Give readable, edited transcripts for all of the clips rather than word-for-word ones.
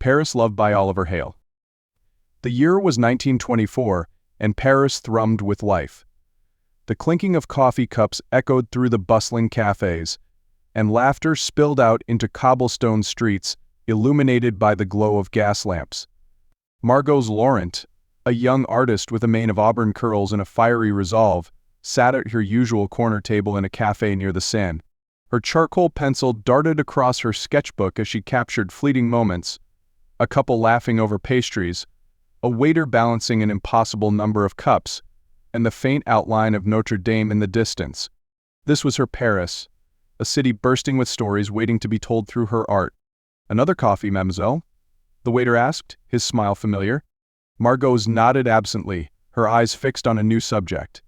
Paris loved by Oliver Hale. The year was 1924, and Paris thrummed with life. The clinking of coffee cups echoed through the bustling cafes, and laughter spilled out into cobblestone streets illuminated by the glow of gas lamps. Margaux Laurent, a young artist with a mane of auburn curls and a fiery resolve, sat at her usual corner table in a cafe near the Seine. Her charcoal pencil darted across her sketchbook as she captured fleeting moments, a couple laughing over pastries, a waiter balancing an impossible number of cups, and the faint outline of Notre Dame in the distance. This was her Paris, a city bursting with stories waiting to be told through her art. "Another coffee, mademoiselle?" the waiter asked, his smile familiar. Margaux nodded absently, her eyes fixed on a new subject.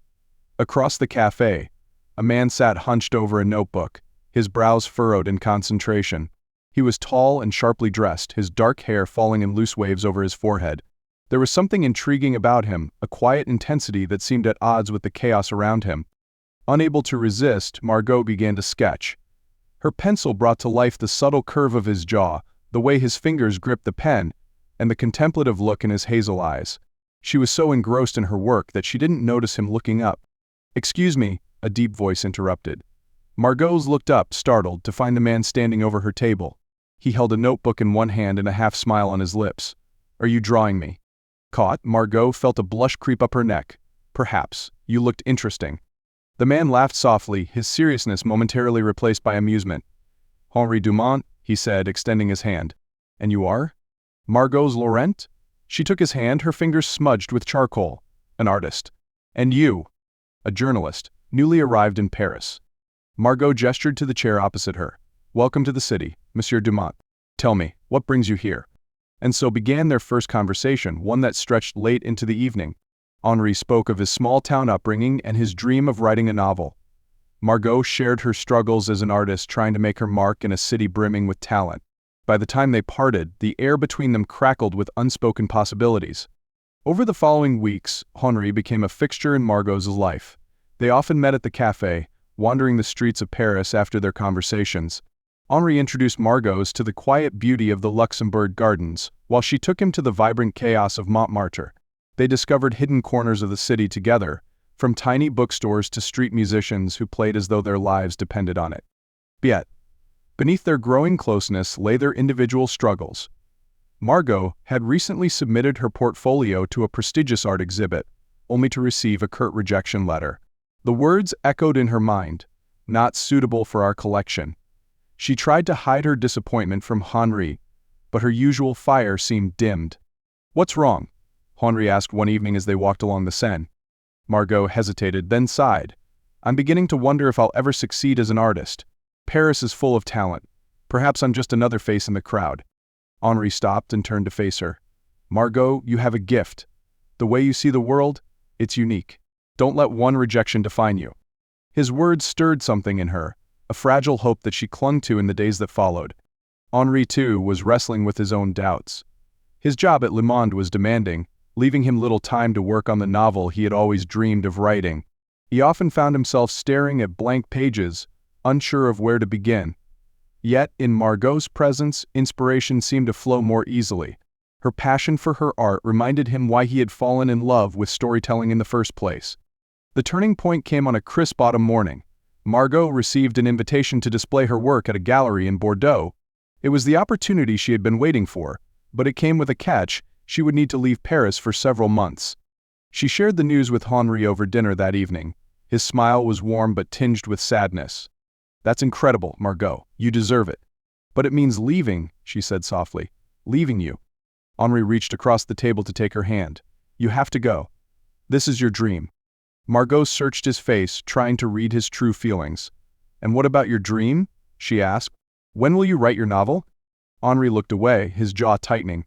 Across the cafe, a man sat hunched over a notebook, his brows furrowed in concentration. He was tall and sharply dressed, his dark hair falling in loose waves over his forehead. There was something intriguing about him, a quiet intensity that seemed at odds with the chaos around him. Unable to resist, Margaux began to sketch. Her pencil brought to life the subtle curve of his jaw, the way his fingers gripped the pen, and the contemplative look in his hazel eyes. She was so engrossed in her work that she didn't notice him looking up. "Excuse me," a deep voice interrupted. Margaux looked up, startled, to find the man standing over her table. He held a notebook in one hand and a half-smile on his lips. "Are you drawing me?" Caught, Margaux felt a blush creep up her neck. "Perhaps. You looked interesting." The man laughed softly, his seriousness momentarily replaced by amusement. "Henri Dumont," he said, extending his hand. "And you are?" "Margaux Laurent?" She took his hand, her fingers smudged with charcoal. "An artist." "And you?" "A journalist, newly arrived in Paris." Margaux gestured to the chair opposite her. "Welcome to the city, Monsieur Dumont. Tell me, what brings you here?" And so began their first conversation, one that stretched late into the evening. Henri spoke of his small-town upbringing and his dream of writing a novel. Margaux shared her struggles as an artist trying to make her mark in a city brimming with talent. By the time they parted, the air between them crackled with unspoken possibilities. Over the following weeks, Henri became a fixture in Margaux's life. They often met at the cafe, wandering the streets of Paris after their conversations. Henri introduced Margaux to the quiet beauty of the Luxembourg Gardens, while she took him to the vibrant chaos of Montmartre. They discovered hidden corners of the city together, from tiny bookstores to street musicians who played as though their lives depended on it. Yet, beneath their growing closeness lay their individual struggles. Margaux had recently submitted her portfolio to a prestigious art exhibit, only to receive a curt rejection letter. The words echoed in her mind, "Not suitable for our collection." She tried to hide her disappointment from Henri, but her usual fire seemed dimmed. "What's wrong?" Henri asked one evening as they walked along the Seine. Margaux hesitated, then sighed. "I'm beginning to wonder if I'll ever succeed as an artist. Paris is full of talent. Perhaps I'm just another face in the crowd." Henri stopped and turned to face her. "Margaux, you have a gift. The way you see the world, it's unique. Don't let one rejection define you." His words stirred something in her, a fragile hope that she clung to in the days that followed. Henri, too, was wrestling with his own doubts. His job at Le Monde was demanding, leaving him little time to work on the novel he had always dreamed of writing. He often found himself staring at blank pages, unsure of where to begin. Yet, in Margaux's presence, inspiration seemed to flow more easily. Her passion for her art reminded him why he had fallen in love with storytelling in the first place. The turning point came on a crisp autumn morning. Margaux received an invitation to display her work at a gallery in Bordeaux. It was the opportunity she had been waiting for, but it came with a catch: she would need to leave Paris for several months. She shared the news with Henri over dinner that evening. His smile was warm but tinged with sadness. "That's incredible, Margaux. You deserve it." "But it means leaving," she said softly. "Leaving you." Henri reached across the table to take her hand. "You have to go. This is your dream." Margaux searched his face, trying to read his true feelings. "And what about your dream?" she asked. "When will you write your novel?" Henri looked away, his jaw tightening.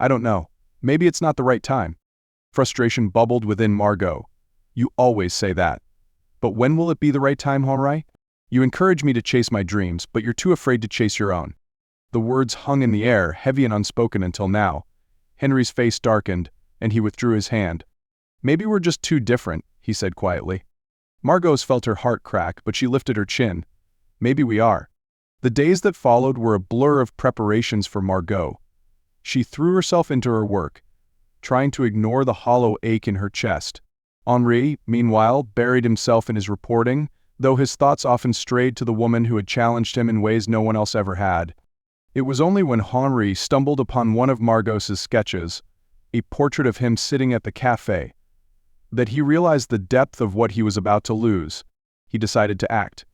"I don't know. Maybe it's not the right time." Frustration bubbled within Margaux. "You always say that. But when will it be the right time, Henri? You encourage me to chase my dreams, but you're too afraid to chase your own." The words hung in the air, heavy and unspoken until now. Henri's face darkened, and he withdrew his hand. "Maybe we're just too different," he said quietly. Margaux felt her heart crack, but she lifted her chin. "Maybe we are." The days that followed were a blur of preparations for Margaux. She threw herself into her work, trying to ignore the hollow ache in her chest. Henri, meanwhile, buried himself in his reporting, though his thoughts often strayed to the woman who had challenged him in ways no one else ever had. It was only when Henri stumbled upon one of Margaux's sketches, a portrait of him sitting at the café, that he realized the depth of what he was about to lose. He decided to act.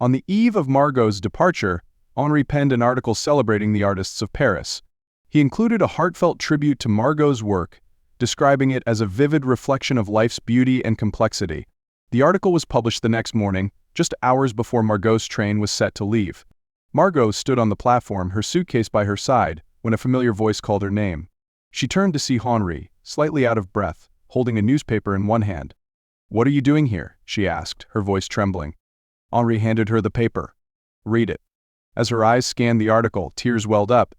On the eve of Margaux's departure, Henri penned an article celebrating the artists of Paris. He included a heartfelt tribute to Margaux's work, describing it as a vivid reflection of life's beauty and complexity. The article was published the next morning, just hours before Margaux's train was set to leave. Margaux stood on the platform, her suitcase by her side, when a familiar voice called her name. She turned to see Henri, slightly out of breath, holding a newspaper in one hand. "What are you doing here?" she asked, her voice trembling. Henri handed her the paper. "Read it." As her eyes scanned the article, tears welled up.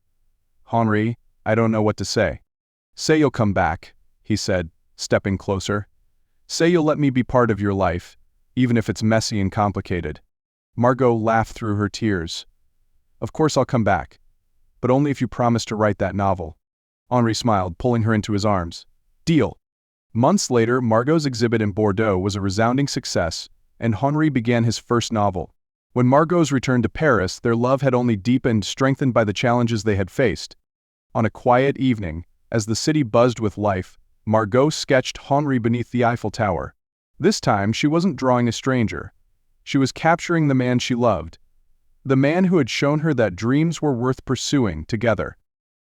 "Henri, I don't know what to say." "Say you'll come back," he said, stepping closer. "Say you'll let me be part of your life, even if it's messy and complicated." Margaux laughed through her tears. "Of course I'll come back, but only if you promise to write that novel." Henri smiled, pulling her into his arms. "Deal." Months later, Margaux's exhibit in Bordeaux was a resounding success, and Henri began his first novel. When Margaux returned to Paris, their love had only deepened, strengthened by the challenges they had faced. On a quiet evening, as the city buzzed with life, Margaux sketched Henri beneath the Eiffel Tower. This time, she wasn't drawing a stranger. She was capturing the man she loved, the man who had shown her that dreams were worth pursuing together.